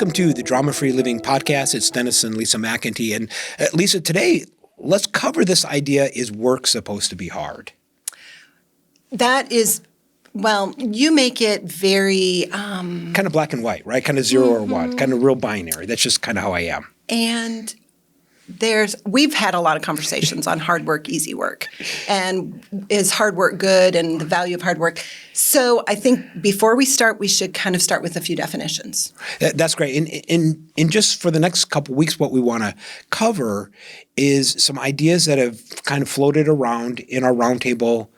Welcome to the Drama Free Living Podcast. It's Dennis and Lisa McIntee. And Lisa, today, let's cover this idea, is work supposed to be hard? That is, well, you make it very... kind of black and white, right? Kind of 0 or 1, kind of real binary. That's just kind of how I am. And we've had a lot of conversations on hard work, easy work, and is hard work good and the value of hard work. So I think before we start, we should kind of start with a few definitions. That's great. And just for the next couple of weeks, what we want to cover is some ideas that have kind of floated around in our roundtable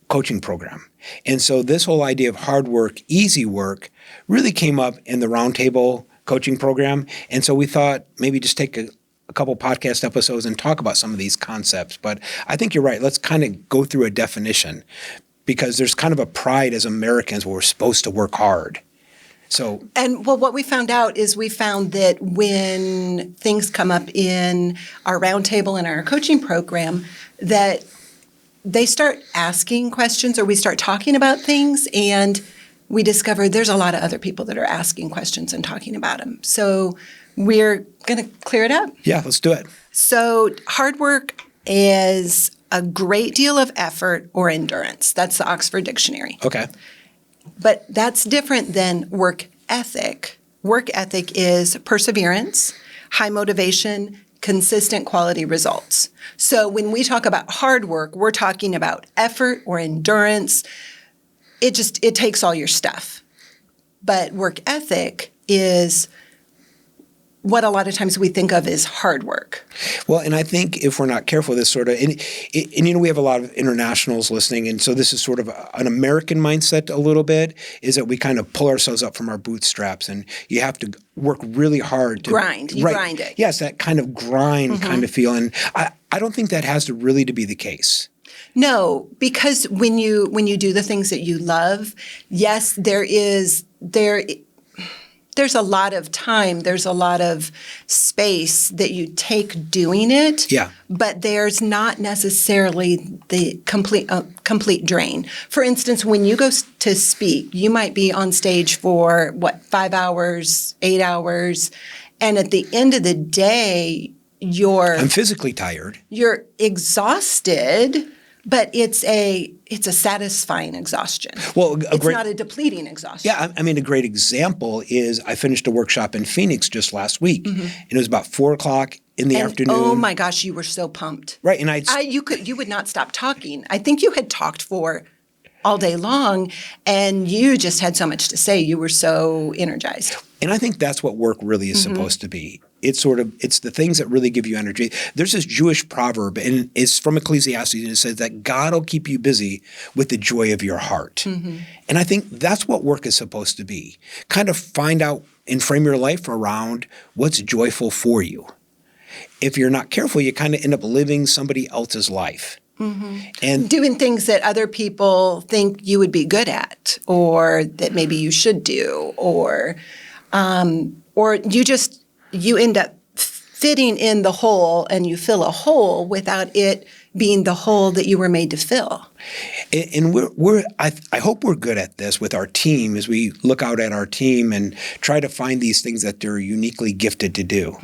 coaching program. And so this whole idea of hard work, easy work really came up in the roundtable coaching program. And so we thought maybe just take a couple podcast episodes and talk about some of these concepts. But I think you're right. Let's kind of go through a definition, because there's kind of a pride as Americans where we're supposed to work hard. What we found out is we found that when things come up in our roundtable and our coaching program, that they start asking questions or we start talking about things, and we discovered there's a lot of other people that are asking questions and talking about them. So we're going to clear it up. Yeah, let's do it. So hard work is a great deal of effort or endurance. That's the Oxford Dictionary. Okay. But that's different than work ethic. Work ethic is perseverance, high motivation, consistent quality results. So when we talk about hard work, we're talking about effort or endurance. It takes all your stuff. But work ethic is what a lot of times we think of as hard work. Well, and I think if we're not careful, this sort of, and we have a lot of internationals listening, and so this is sort of an American mindset a little bit, is that we kind of pull ourselves up from our bootstraps, and you have to work really hard to grind. You grind it. Yes, that kind of grind kind of feel, and I don't think that has to really to be the case. No, because when you do the things that you love, yes, there's a lot of time, there's a lot of space that you take doing it. Yeah. But there's not necessarily the complete drain. For instance, when you go to speak, you might be on stage for 5 hours, 8 hours, and at the end of the day, I'm physically tired. You're exhausted. But it's a satisfying exhaustion. Well, it's not a depleting exhaustion. Yeah, I mean, a great example is I finished a workshop in Phoenix just last week, and it was about 4 o'clock in the afternoon. Oh my gosh, you were so pumped! Right, and you would not stop talking. I think you had talked for all day long, and you just had so much to say. You were so energized. And I think that's what work really is supposed to be. It's the things that really give you energy. There's this Jewish proverb, and it's from Ecclesiastes, and it says that God will keep you busy with the joy of your heart. And I think that's what work is supposed to be. Kind of find out and frame your life around what's joyful for you. If you're not careful, you kind of end up living somebody else's life. And doing things that other people think you would be good at, or that maybe you should do, or you end up fitting in the hole, and you fill a hole without it being the hole that you were made to fill. And I hope we're good at this with our team as we look out at our team and try to find these things that they're uniquely gifted to do.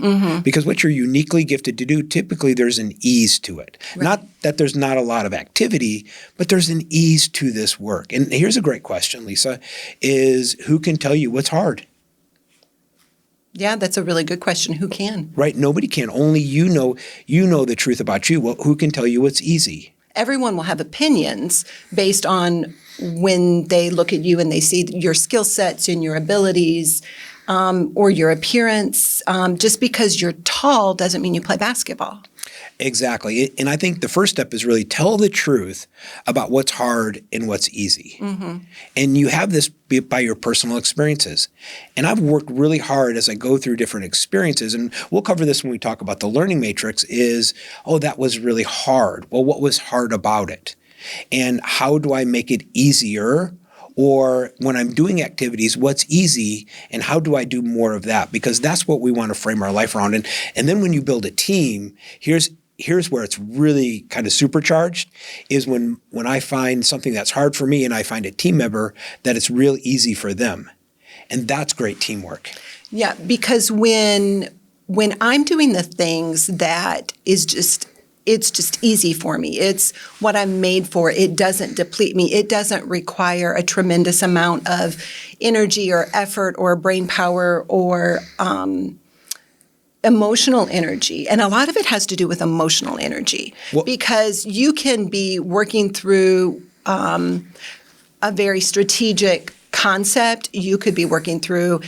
Because what you're uniquely gifted to do, typically there's an ease to it. Right. Not that there's not a lot of activity, but there's an ease to this work. And here's a great question, Lisa, is who can tell you what's hard? Yeah, that's a really good question. Who can? Right. Nobody can. Only you know the truth about you. Well, who can tell you what's easy? Everyone will have opinions based on when they look at you and they see your skill sets and your abilities or your appearance. Just because you're tall doesn't mean you play basketball. Exactly. And I think the first step is really tell the truth about what's hard and what's easy. And you have this by your personal experiences. And I've worked really hard as I go through different experiences, and we'll cover this when we talk about the learning matrix, is, that was really hard. Well, what was hard about it? And how do I make it easier? Or when I'm doing activities, what's easy and how do I do more of that? Because that's what we want to frame our life around. And then when you build a team, here's where it's really kind of supercharged, is when I find something that's hard for me and I find a team member that it's real easy for them. And that's great teamwork. Yeah, because when I'm doing the things that is just, it's just easy for me. It's what I'm made for. It doesn't deplete me. It doesn't require a tremendous amount of energy or effort or brain power or emotional energy. And a lot of it has to do with emotional energy, because you can be working through a very strategic concept. You could be working through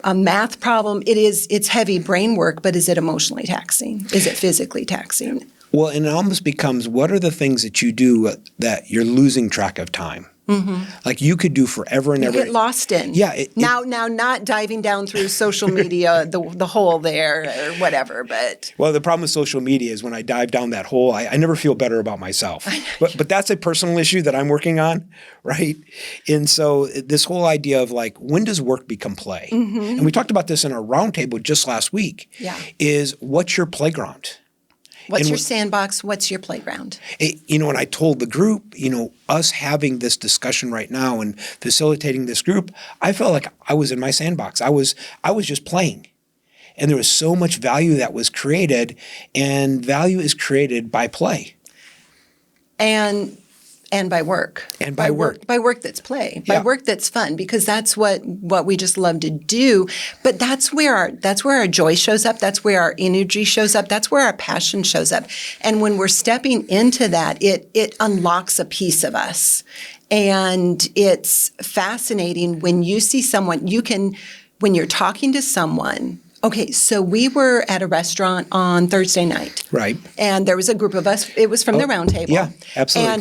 a math problem. It's heavy brain work, but is it emotionally taxing? Is it physically taxing? Well, and it almost becomes, what are the things that you do that you're losing track of time? Mm-hmm. Like you could do forever and ever. You get lost in. Yeah. Now, not diving down through social media, the hole there or whatever, but. Well, the problem with social media is when I dive down that hole, I never feel better about myself. But that's a personal issue that I'm working on, right? And so this whole idea of like, when does work become play? Mm-hmm. And we talked about this in our roundtable just last week. Yeah. Is what's your playground? What's your sandbox? What's your playground? And I told the group, us having this discussion right now and facilitating this group, I felt like I was in my sandbox. I was just playing. And there was so much value that was created, and value is created by play. And by work. And by work. By work that's play. By work that's fun, because that's what we just love to do. But that's where our joy shows up. That's where our energy shows up. That's where our passion shows up. And when we're stepping into that, it unlocks a piece of us. And it's fascinating when you see someone, when you're talking to someone. Okay, so we were at a restaurant on Thursday night. Right. And there was a group of us. It was from the round table. Yeah, absolutely.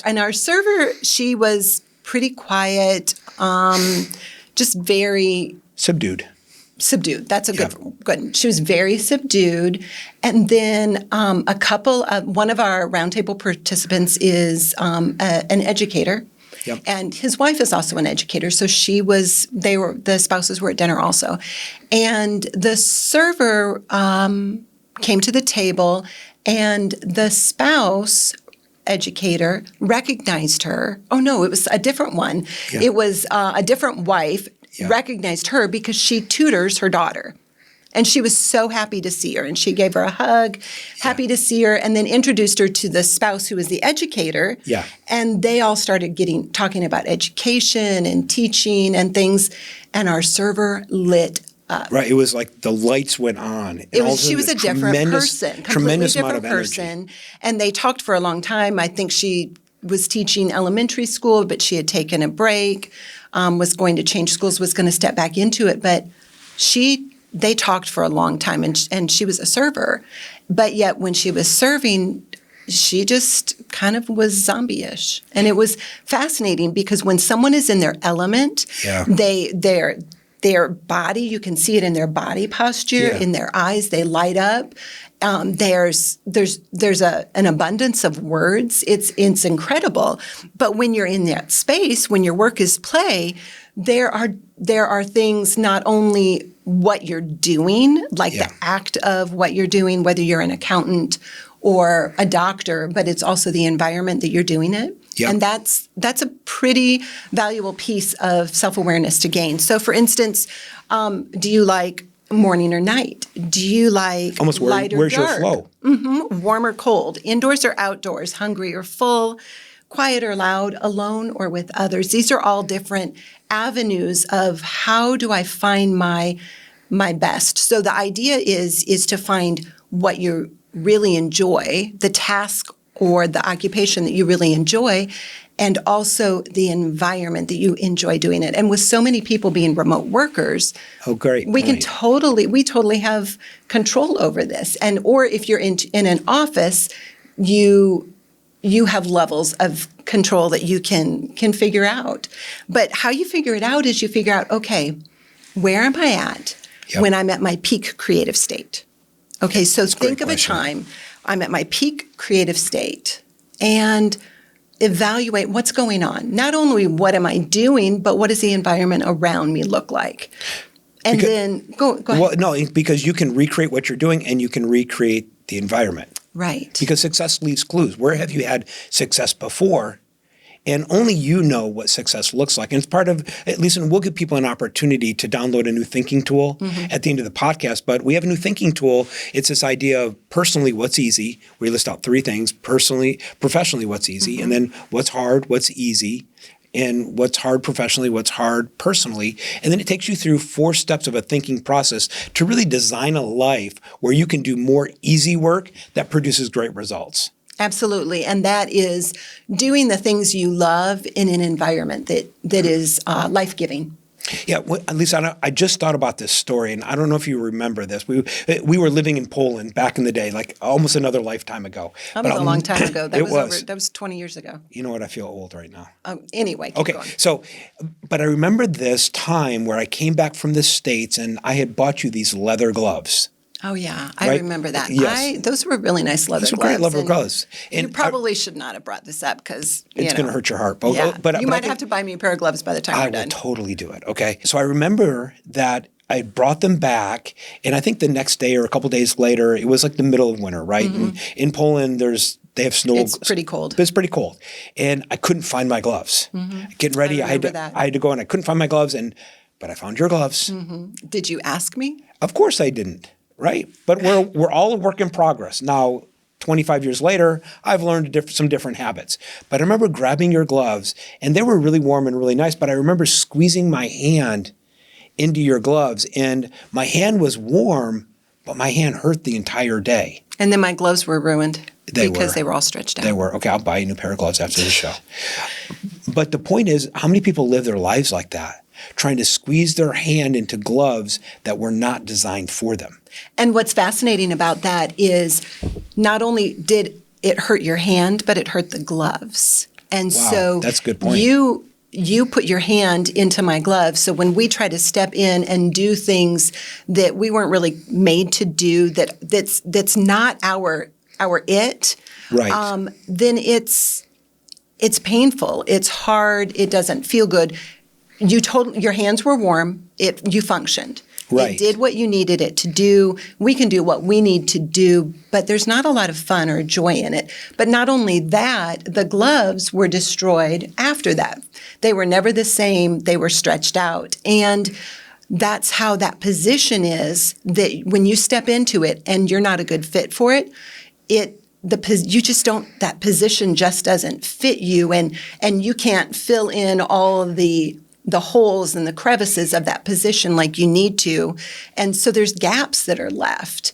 And our server, she was pretty quiet, just very subdued. That's a good. She was very subdued. And then one of our roundtable participants is an educator. Yep. And his wife is also an educator, so the spouses were at dinner also. And the server came to the table, and the spouse educator recognized her. Oh, no, it was a different one. Yeah. It was a different wife recognized her because she tutors her daughter. And she was so happy to see her, and she gave her a hug, happy to see her, and then introduced her to the spouse who was the educator. Yeah. And they all started talking about education and teaching and things, and our server lit up. Right. It was like the lights went on. She was a different person, tremendous completely amount of person. And they talked for a long time. I think she was teaching elementary school, but she had taken a break, was going to change schools, was going to step back into it, but they talked for a long time, and she was a server. But yet when she was serving, she just kind of was zombie-ish. And it was fascinating because when someone is in their element, their body, you can see it in their body posture, in their eyes, they light up. There's an abundance of words. It's incredible. But when you're in that space, when your work is play, there are things, not only what you're doing, like the act of what you're doing, whether you're an accountant or a doctor, but it's also the environment that you're doing it. Yep. And that's a pretty valuable piece of self-awareness to gain. So for instance, do you like morning or night? Do you like light or where's dark? Your flow? Mm-hmm. Warm or cold? Indoors or outdoors? Hungry or full? Quiet or loud? Alone or with others? These are all different avenues of how do I find my best. So the idea is to find what you really enjoy, the task or the occupation that you really enjoy, and also the environment that you enjoy doing it. And with so many people being remote workers, we totally have control over this. And or if you're in an office, you have levels of control that you can figure out. But how you figure it out is you figure out, okay, where am I at when I'm at my peak creative state? Okay, so think of a time I'm at my peak creative state and evaluate what's going on. Not only what am I doing, but what does the environment around me look like? And then go ahead. Well, no, because you can recreate what you're doing and you can recreate the environment. Right. Because success leaves clues. Where have you had success before? And only you know what success looks like. And it's part of, at least, and we'll give people an opportunity to download a new thinking tool at the end of the podcast. But we have a new thinking tool. It's this idea of personally, what's easy. We list out 3 things: personally, professionally, what's easy, and then what's hard, what's easy, and what's hard professionally, what's hard personally. And then it takes you through 4 steps of a thinking process to really design a life where you can do more easy work that produces great results. Absolutely. And that is doing the things you love in an environment that is life-giving. Yeah, Lisa, I just thought about this story, and I don't know if you remember this. We were living in Poland back in the day, like almost another lifetime ago. That was a long time ago. That was 20 years ago. You know what? I feel old right now. Anyway, keep going. So, but I remember this time where I came back from the States, and I had bought you these leather gloves. Oh, yeah. I Right? remember that. Yes. Those were really nice leather Those were gloves. great leather and gloves. You And probably should not have brought this up because it's going to hurt your heart. But, Yeah. but You I might think have to buy me a pair of gloves by the time I we're will done. totally do it. Okay. So I remember that I brought them back, and I think the next day or a couple days later, it was like the middle of winter, right? And in Poland, they have snow. It's pretty cold. It's pretty cold, and I couldn't find my gloves. Getting ready, I I remember that. had to go, and I couldn't find my gloves, but I found your gloves. Did you ask me? Of course, I didn't. Right, but we're all a work in progress. Now, 25 years later, I've learned some different habits. But I remember grabbing your gloves, and they were really warm and really nice. But I remember squeezing my hand into your gloves, and my hand was warm, but my hand hurt the entire day. And then my gloves were ruined because were. they were all stretched out. They were. Okay, I'll buy you a new pair of gloves after the show. But the point is, how many people live their lives like that, trying to squeeze their hand into gloves that were not designed for them? And what's fascinating about that is not only did it hurt your hand, but it hurt the gloves. And Wow, so that's a good point. You put your hand into my gloves. So when we try to step in and do things that we weren't really made to do, that's not our it, Right. then it's painful. It's hard. It doesn't feel good. Your hands were warm. You functioned. Right. It did what you needed it to do. We can do what we need to do, but there's not a lot of fun or joy in it. But not only that, the gloves were destroyed after that. They were never the same. They were stretched out. And that's how that position is, that when you step into it and you're not a good fit for it, that position just doesn't fit you, and you can't fill in all of the holes and the crevices of that position like you need to. And so there's gaps that are left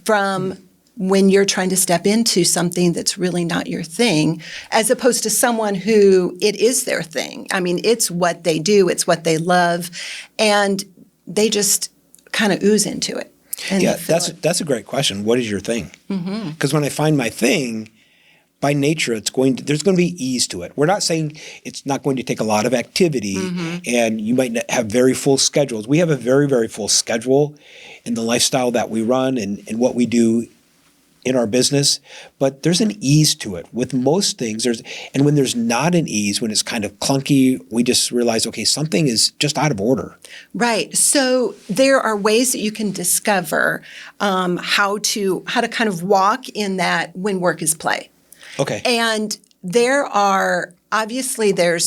from when you're trying to step into something that's really not your thing, as opposed to someone who it is their thing. I mean, it's what they do, it's what they love, and they just kind of ooze into it. And Yeah, that's a great question. What is your thing? Because when I find my thing, by nature, there's going to be ease to it. We're not saying it's not going to take a lot of activity, and you might not have very full schedules. We have a very, very full schedule in the lifestyle that we run and what we do in our business, but there's an ease to it. With most things, and when there's not an ease, when it's kind of clunky, we just realize, okay, something is just out of order. Right. So there are ways that you can discover how to kind of walk in that when work is play. Okay. And there's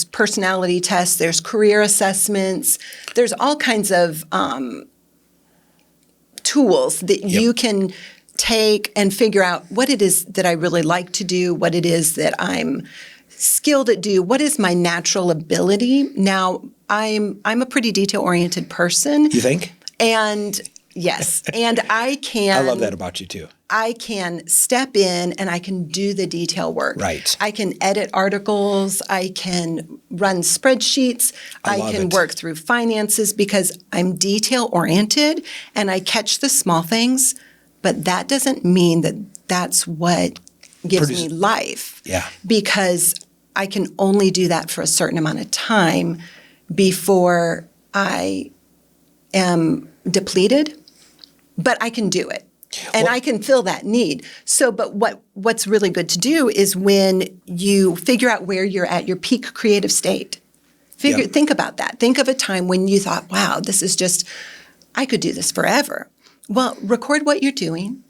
personality tests, there's career assessments, there's all kinds of tools that you can take and figure out what it is that I really like to do, what it is that I'm skilled at do, what is my natural ability. Now, I'm a pretty detail-oriented person. You think? And yes, and I love that about you too. I can step in and I can do the detail work. Right. I can edit articles. I can run spreadsheets. I can work through finances because I'm detail oriented and I catch the small things, but that doesn't mean that that's what gives me life. Yeah. Because I can only do that for a certain amount of time before I am depleted, but I can do it. And I can fill that need. So, but what's really good to do is when you figure out where you're at your peak creative state, think about that. Think of a time when you thought, wow, this is just, I could do this forever. Well, record what you're doing,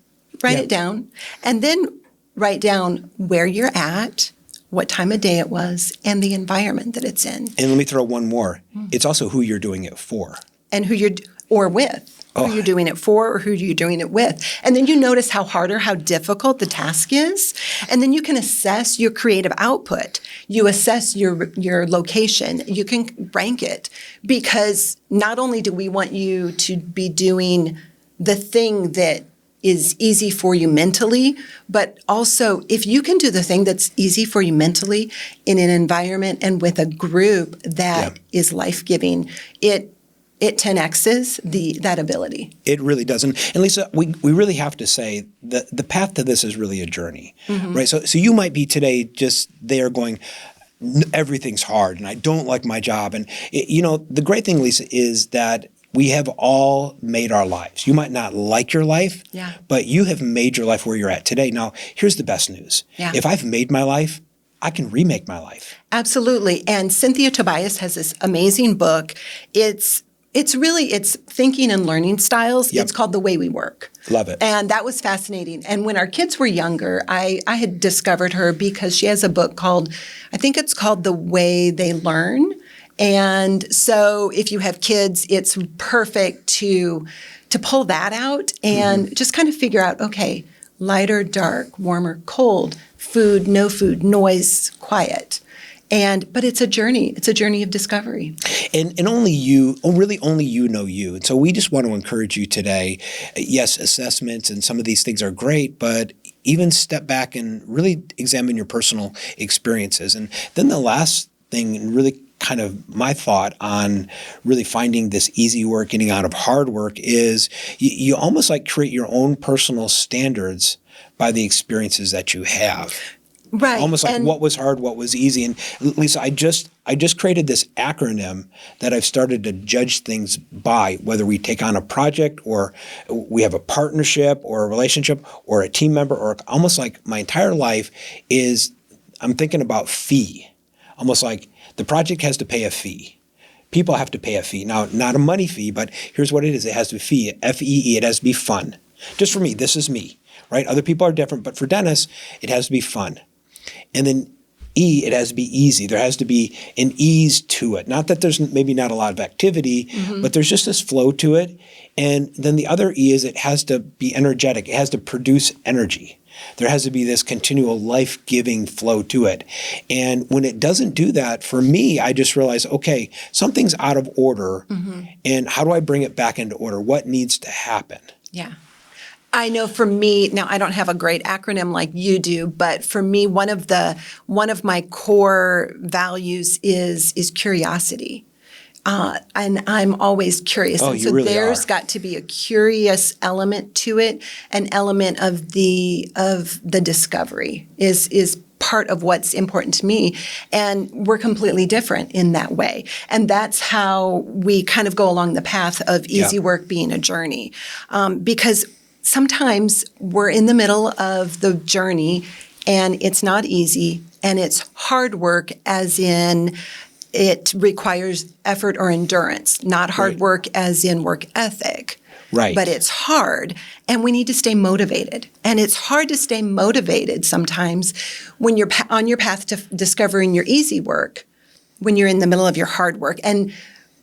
write it down, and then write down where you're at, what time of day it was, and the environment that it's in. And let me throw one more. It's also who you're doing it for. And or with. Who you're doing it for or who you're doing it with. And then you notice how hard or how difficult the task is. And then you can assess your creative output. You assess your location. You can rank it, because not only do we want you to be doing the thing that is easy for you mentally, but also if you can do the thing that's easy for you mentally in an environment and with a group that is life-giving, it 10X's that ability. It really does. And Lisa, we really have to say that the path to this is really a journey, right? So you might be today just there going, everything's hard and I don't like my job. And, the great thing, Lisa, is that we have all made our lives. You might not like your life, but you have made your life where you're at today. Now, here's the best news. If I've made my life, I can remake my life. Absolutely. And Cynthia Tobias has this amazing book. It's thinking and learning styles. It's called The Way We Work. Love it. And that was fascinating. And when our kids were younger, I had discovered her because she has a book I think it's called The Way They Learn. And so if you have kids, it's perfect to pull that out and just kind of figure out, okay, lighter, dark, warmer, cold, food, no food, noise, quiet. But it's a journey. It's a journey of discovery. And only you, really only you know you. And so we just want to encourage you today. Yes, assessments and some of these things are great, but even step back and really examine your personal experiences. And then the last thing, and really kind of my thought on really finding this easy work, getting out of hard work, is you almost like create your own personal standards by the experiences that you have. Right. Almost like what was hard, what was easy. And Lisa, I just created this acronym that I've started to judge things by, whether we take on a project or we have a partnership or a relationship or a team member, or almost like my entire life is I'm thinking about fee. Almost like the project has to pay a fee. People have to pay a fee. Now, not a money fee, but here's what it is. It has to be fee, F-E-E. It has to be fun. Just for me, this is me, right? Other people are different, but for Dennis, it has to be fun. And then E, it has to be easy. There has to be an ease to it. Not that there's maybe not a lot of activity, but there's just this flow to it. And then the other E is it has to be energetic. It has to produce energy. There has to be this continual life-giving flow to it. And when it doesn't do that, for me, I just realize, okay, something's out of order. And how do I bring it back into order? What needs to happen? Yeah. I know for me, now I don't have a great acronym like you do, but for me, one of my core values is curiosity. And I'm always curious. Oh, and so you really there's are. got to be a curious element to it, an element of the discovery is part of what's important to me. And we're completely different in that way. And that's how we kind of go along the path of easy work being a journey. Because sometimes we're in the middle of the journey and it's not easy and it's hard work, as in it requires effort or endurance, not hard work as in work ethic. Right. But it's hard and we need to stay motivated. And it's hard to stay motivated sometimes when you're on your path to discovering your easy work, when you're in the middle of your hard work. And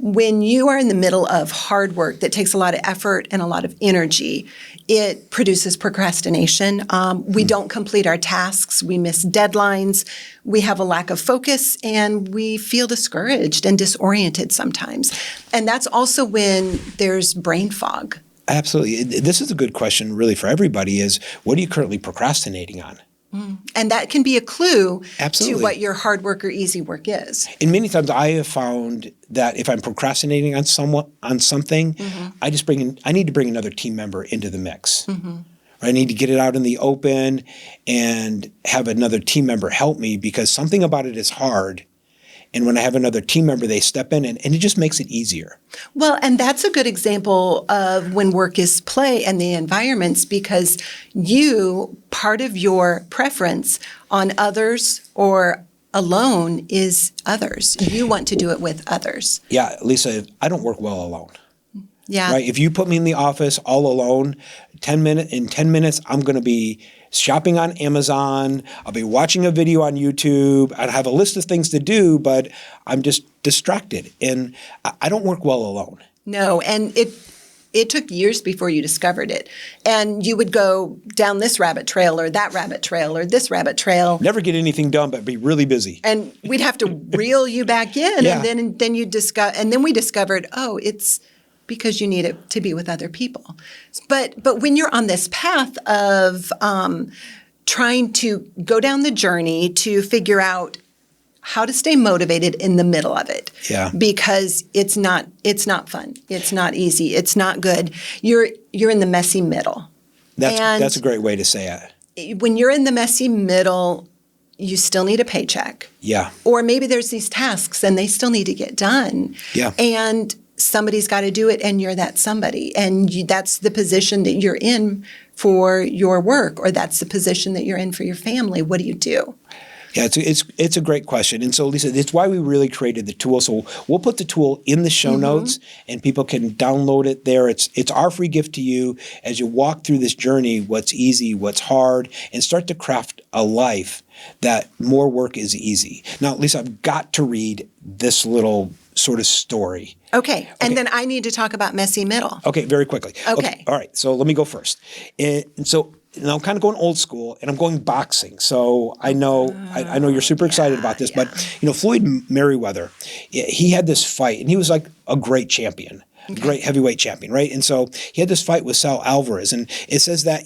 when you are in the middle of hard work that takes a lot of effort and a lot of energy, it produces procrastination. We don't complete our tasks. We miss deadlines. We have a lack of focus, and we feel discouraged and disoriented sometimes. And that's also when there's brain fog. Absolutely. This is a good question really for everybody is, what are you currently procrastinating on? And that can be a clue Absolutely. to what your hard work or easy work is. And many times I have found that if I'm procrastinating on something, I need to bring another team member into the mix. I need to get it out in the open and have another team member help me, because something about it is hard. And when I have another team member, they step in and it just makes it easier. Well, and that's a good example of when work is play and the environments, because part of your preference on others or alone is others. You want to do it with others. Yeah, Lisa, I don't work well alone. Yeah. Right? If you put me in the office all alone, in 10 minutes, I'm going to be shopping on Amazon. I'll be watching a video on YouTube. I have a list of things to do, but I'm just distracted. And I don't work well alone. No, and it took years before you discovered it. And you would go down this rabbit trail or that rabbit trail or this rabbit trail. Never get anything done, but be really busy. And we'd have to reel you back in. Yeah. And then you discover, and then we discovered, oh, it's because you need it to be with other people. But when you're on this path of trying to go down the journey to figure out how to stay motivated in the middle of it. Yeah. Because it's not fun. It's not easy. It's not good. You're in the messy middle. That's a great way to say it. When you're in the messy middle, you still need a paycheck. Yeah. Or maybe there's these tasks and they still need to get done. Yeah. And somebody's got to do it, and you're that somebody. And that's the position that you're in for your work, or that's the position that you're in for your family. What do you do? Yeah, it's a great question. And so, Lisa, it's why we really created the tool. So we'll put the tool in the show notes, and people can download it there. It's our free gift to you as you walk through this journey, what's easy, what's hard, and start to craft a life that more work is easy. Now, Lisa, I've got to read this little sort of story. Okay. And then I need to talk about messy middle. Okay, very quickly. Okay. All right, so let me go first. And so now I'm kind of going old school, and I'm going boxing. So I know you're super excited about this, but Floyd Mayweather, he had this fight, and he was like a great champion. Great heavyweight champion, right? And so he had this fight with Saul Alvarez, and it says that,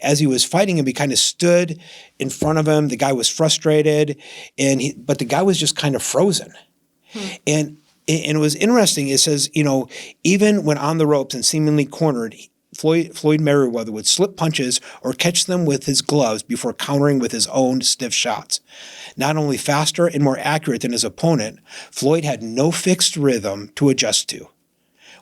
as he was fighting him, he kind of stood in front of him. The guy was frustrated, but the guy was just kind of frozen. And it was interesting. It says, even when on the ropes and seemingly cornered, Floyd Mayweather would slip punches or catch them with his gloves before countering with his own stiff shots. Not only faster and more accurate than his opponent, Floyd had no fixed rhythm to adjust to.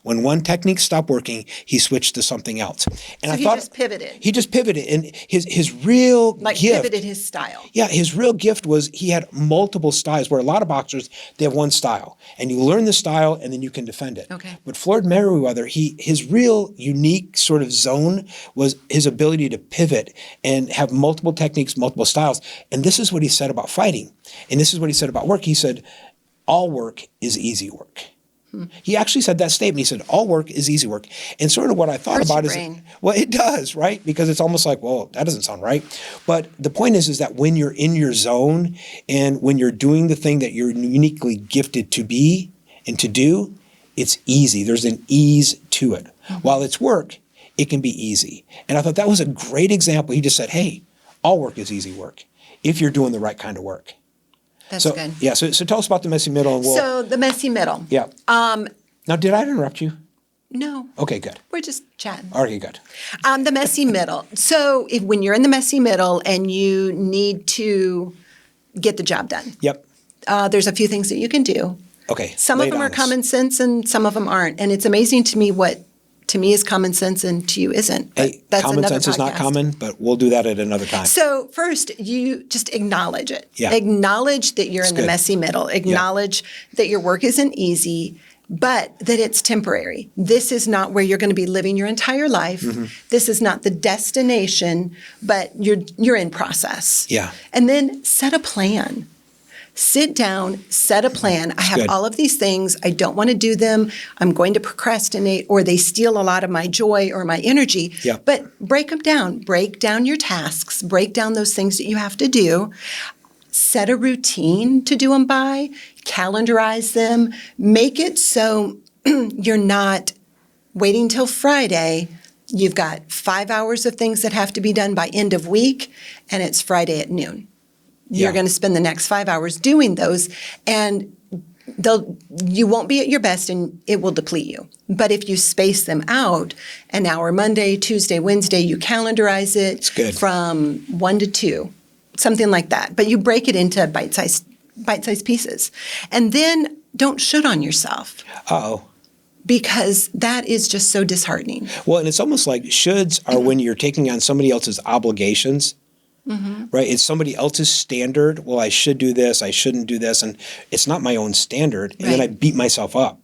When one technique stopped working, he switched to something else. And So he just pivoted. He just pivoted, and his real gift, pivoted his style. Yeah, his real gift was he had multiple styles. Where a lot of boxers, they have one style, and you learn the style, and then you can defend it. Okay. But Floyd Mayweather, his real unique sort of zone was his ability to pivot and have multiple techniques, multiple styles. And this is what he said about fighting, and this is what he said about work. He said, "All work is easy work." He actually said that statement. He said, all work is easy work. And sort of what I thought Hurts about your is, brain. well, it does, right? Because it's almost like, well, that doesn't sound right. But the point is that when you're in your zone and when you're doing the thing that you're uniquely gifted to be and to do, it's easy. There's an ease to it. While it's work, it can be easy. And I thought that was a great example. He just said, hey, all work is easy work if you're doing the right kind of work. That's So, good. yeah, so tell us about the messy middle. And So the messy middle. yeah. Now, did I interrupt you? No. Okay, good. We're just chatting. Okay, good. The messy middle. So when you're in the messy middle and you need to get the job done, Yep. there's a few things that you can do. Okay. Some lay of it them on are us. common sense and some of them aren't. And it's amazing to me what to me is common sense and to you isn't. But Hey, that's common another sense is not podcast. common, but we'll do that at another time. So first, you just acknowledge it. Yeah. Acknowledge that you're in the good. messy middle. Acknowledge that your work isn't easy, but that it's temporary. This is not where you're going to be living your entire life. This is not the destination, but you're in process. Yeah. And then set a plan. Sit down, set a plan. I have good. all of these things. I don't want to do them. I'm going to procrastinate, or they steal a lot of my joy or my energy. Yeah. But break them down. Break down your tasks. Break down those things that you have to do. Set a routine to do them by. Calendarize them. Make it so you're not waiting till Friday. You've got 5 hours of things that have to be done by end of week, and it's Friday at noon. You're Yeah. going to spend the next 5 hours doing those, and you won't be at your best, and it will deplete you. But if you space them out, an hour Monday, Tuesday, Wednesday, you calendarize it It's good. from 1 to 2, something like that. But you break it into bite-sized pieces. And then don't should on yourself, Uh-oh. because that is just so disheartening. Well, and it's almost like shoulds are when you're taking on somebody else's obligations right? It's somebody else's standard. Well, I should do this. I shouldn't do this. And it's not my own standard. And then I beat myself up.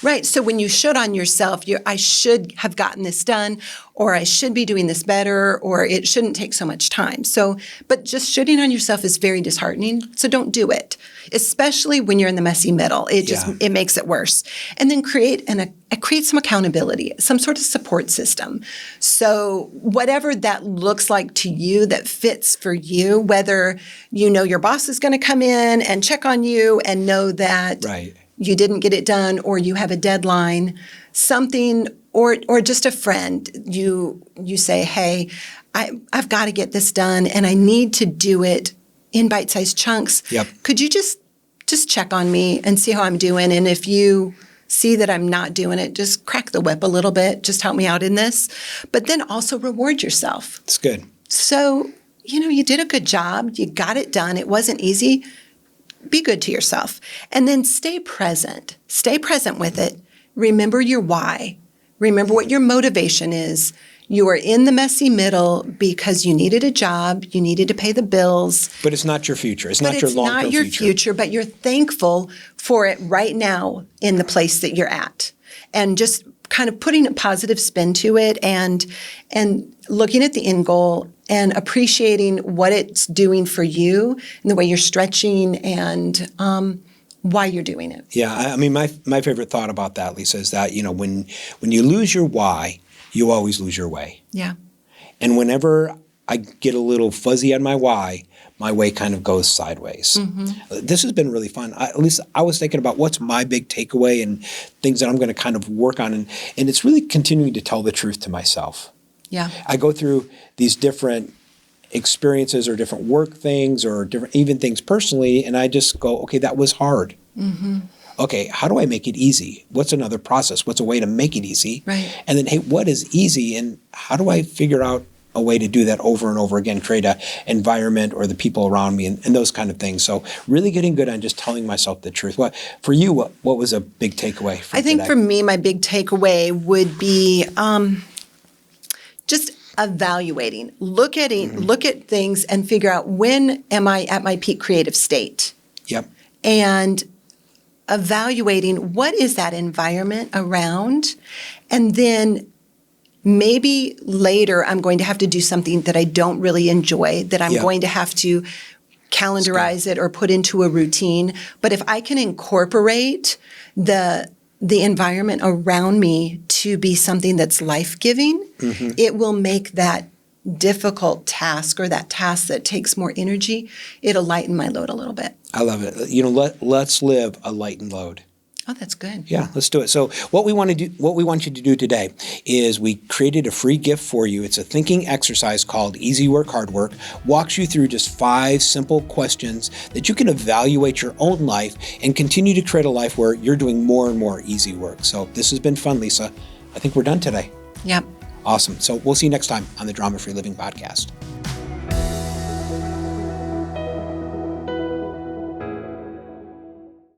Right. So when you should on yourself, I should have gotten this done, or I should be doing this better, or it shouldn't take so much time. So, but just shooting on yourself is very disheartening. So don't do it, especially when you're in the messy middle. It makes it worse. And then create some accountability, some sort of support system. So whatever that looks like to you, that fits for you, whether you know your boss is going to come in and check on you and know that you didn't get it done, or you have a deadline, something, or just a friend. You say, hey, I've got to get this done, and I need to do it in bite-sized chunks. Could you just check on me and see how I'm doing? And if you see that I'm not doing it, just crack the whip a little bit. Just help me out in this. But then also reward yourself. It's good. So, you did a good job. You got it done. It wasn't easy. Be good to yourself. And then stay present. Stay present with it. Remember your why. Remember what your motivation is. You are in the messy middle because you needed a job, you needed to pay the bills. But it's not your future. It's not your long-term future. It's not your future, but you're thankful for it right now in the place that you're at. And just kind of putting a positive spin to it and looking at the end goal and appreciating what it's doing for you and the way you're stretching and why you're doing it. Yeah, I mean, my favorite thought about that, Lisa, is that, when you lose your why, you always lose your way. Yeah. And whenever I get a little fuzzy on my way kind of goes sideways. This has been really fun. At least I was thinking about what's my big takeaway and things that I'm going to kind of work on. And it's really continuing to tell the truth to myself. Yeah. I go through these different experiences or different work things or different even things personally, and I just go, okay, that was hard. Okay, how do I make it easy? What's another process? What's a way to make it easy? Right. And then, hey, what is easy, and how do I figure out a way to do that over and over again, create an environment or the people around me and those kind of things. So really getting good on just telling myself the truth. For you, what was a big takeaway from I think today? for me, my big takeaway would be just evaluating, look at things and figure out, when am I at my peak creative state? Yep. And evaluating what is that environment around, and then maybe later I'm going to have to do something that I don't really enjoy, that I'm going to have to calendarize it or put into a routine. But if I can incorporate the environment around me to be something that's life-giving, it will make that difficult task or that task that takes more energy, it'll lighten my load a little bit. I love it. Let's live a lightened load. Oh, that's good. Yeah, let's do it. So what we want you to do today is we created a free gift for you. It's a thinking exercise called Easy Work, Hard Work. Walks you through just 5 simple questions that you can evaluate your own life and continue to create a life where you're doing more and more easy work. So this has been fun, Lisa. I think we're done today. Yep. Awesome. So we'll see you next time on the Drama Free Living Podcast.